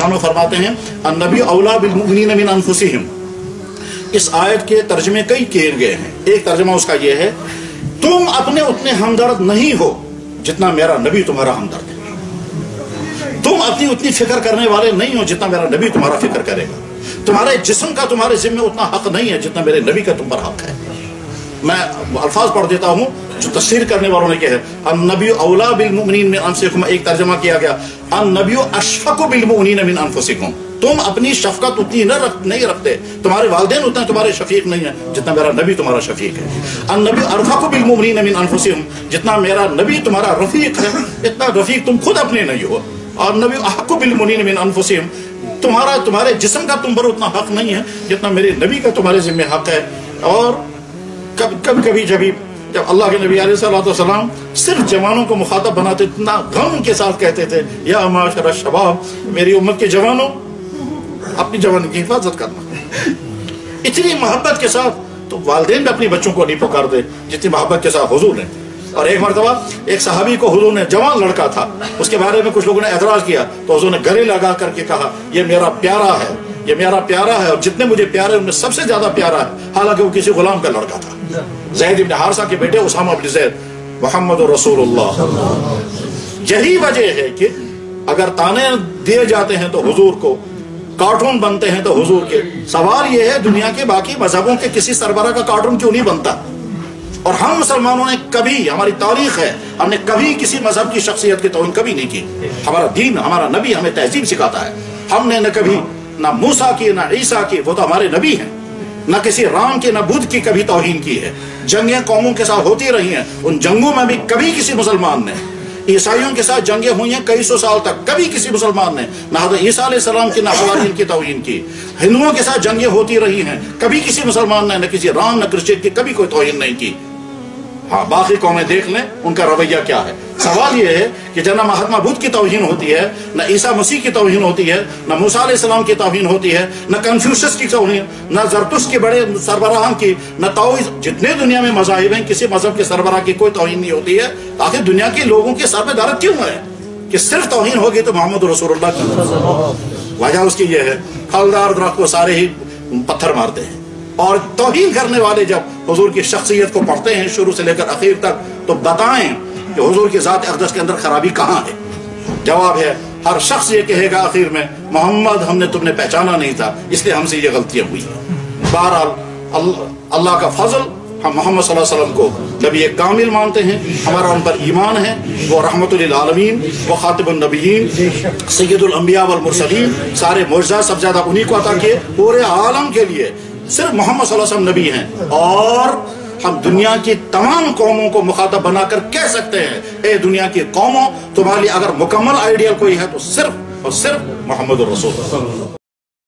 शान फरमाते हैं अन्नबी औला बिल मुमिनीन मिन अनफुसिहिम। इस आयत के तर्जमे कई किए गए हैं। एक तर्जमा उसका यह है, तुम अपने उतने हमदर्द नहीं हो जितना मेरा नबी तुम्हारा हमदर्द है। तुम अपनी उतनी फिक्र करने वाले नहीं हो जितना मेरा नबी तुम्हारा फिक्र करेगा। तुम्हारे जिस्म का तुम्हारे जिम्मे उतना हक नहीं है जितना मेरे नबी का तुम पर हक है। मैं अल्फाज पढ़ देता हूँ जो तफसीर करने वालों ने कहा है, अन्नबी औला बिल मुमिनीन मिन अनफुसिकुम। एक तर्जमा किया गया अन्नबी अशफकु बिल मुमिनीन मिन अनफुसिकुम। तुम अपनी शफकत उतनी नहीं रखते, तुम्हारे वालिदैन उतना तुम्हारे शफीक नहीं है जितना मेरा नबी तुम्हारा शफीक है। अन्नबी अरफकु बिल मुमिनीन मिन अनफुसिहिम, जितना मेरा नबी तुम्हारा रफीक है इतना रफीक तुम खुद अपने नहीं हो। और नबी अहक्कु बिल मुमिनीन मिन अनफुसिहिम, तुम्हारे जिस्म का तुम पर उतना हक नहीं है जितना मेरे नबी का तुम्हारे जिम्मे हक है। और कभी जब अल्लाह के नबी अलैहिस्सलाम सिर्फ जवानों को मुखातब बनाते, इतना गम के साथ कहते थे, या माशर शबाब, मेरी उम्मत के जवानों अपनी जवानी की हिफाजत करना। इतनी मोहब्बत के साथ तो वालिदैन भी अपने बच्चों को नहीं पुकारते जितनी मोहब्बत के साथ हुजूर ने। और एक मरतबा एक सहाबी को हुजूर ने, जवान लड़का था, उसके बारे में कुछ लोगों ने एतराज किया तो हुजूर ने गले लगा करके कहा, ये मेरा प्यारा है, ये मेरा प्यारा है, और जितने मुझे प्यारे उनमें सबसे ज्यादा प्यारा है। हालांकि वो किसी गुलाम का लड़का था, ज़ैद इब्न हारिसा के बेटे उसामा इब्न ज़ैद, मोहम्मद रसूलुल्लाह। यही वजह है कि अगर ताने दिए जाते हैं तो हुजूर को, कार्टून बनते हैं तो हुजूर के। सवाल यह है दुनिया के बाकी मजहबों के किसी सरबरा का कार्टून क्यों नहीं बनता? और हम मुसलमानों ने कभी, हमारी तारीख है, हमने कभी किसी मजहब की शख्सियत की तौहीन कभी नहीं की। हमारा दीन, हमारा नबी हमें तहजीब सिखाता है। हमने न कभी ना मूसा की ना ईसा की, वो तो हमारे नबी हैं, न किसी राम के न बुद्ध की कभी तौहीन की है। जंगें कौमों के साथ होती रही हैं, उन जंगों में भी कभी किसी मुसलमान ने, ईसाइयों के साथ जंगें हुई हैं कई सौ साल तक, कभी किसी मुसलमान ने ना हज़रत ईसा अलैहिस्सलाम की ना हवारियन की तौहीन की। हिंदुओं के साथ जंगें होती रही हैं, कभी किसी मुसलमान ने न किसी राम न क्रिश्चियन की कभी कोई तौहीन नहीं की। हाँ, बाकी कौमें देख लें उनका रवैया क्या है। सवाल यह है कि जब न महात्मा बुद्ध की तौहीन होती है, न ईसा मसीह की तौहीन होती है, न मूसा अलैहिस्सलाम की तौहीन होती है, न कन्फ्यूशस की तौहीन, न ज़रतुश्त के बड़े सरबराहां की, न ताओइज़, जितने दुनिया में मज़ाहिब हैं किसी मजहब के सरबराह की कोई तौहीन नहीं होती है। आखिर दुनिया के लोगों के सर पे दर्द क्यों है कि सिर्फ तौहीन होगी तो मोहम्मद रसूलुल्लाह की? वजह उसकी यह है, फलदार दरख्त को सारे ही पत्थर मारते हैं। और तौहीन करने वाले जब हुजूर की शख्सियत को पढ़ते हैं शुरू से लेकर आखिर तक, तो बताएं कि हुजूर की ज़ात अक़दस के अंदर खराबी कहाँ है। जवाब है, हर शख्स ये कहेगा आखिर में, मोहम्मद हमने तुमने पहचाना नहीं था इसलिए हमसे ये गलतियां हुई। बहरहाल अल्लाह का फजल, हम मोहम्मद सल्लल्लाहु अलैहि वसल्लम को नबी कामिल मानते हैं, हमारा उन पर ईमान है। वो रहमतुल लिल आलमीन, वो खातिबुन नबिय्यीन, सय्यदुल अंबिया वल मुरसलीन, सारे मुअज़्ज़ज़ सब ज्यादा उन्हीं को अता किए पूरे आलम के लिए। सिर्फ मोहम्मद सल्लल्लाहु अलैहि वसल्लम नबी हैं। और हम दुनिया की तमाम कौमों को मुखातब बनाकर कह सकते हैं, ए दुनिया की कौमों, तुम्हारे लिए अगर मुकम्मल आइडियल कोई है तो सिर्फ और सिर्फ मोहम्मद रसूलुल्लाह।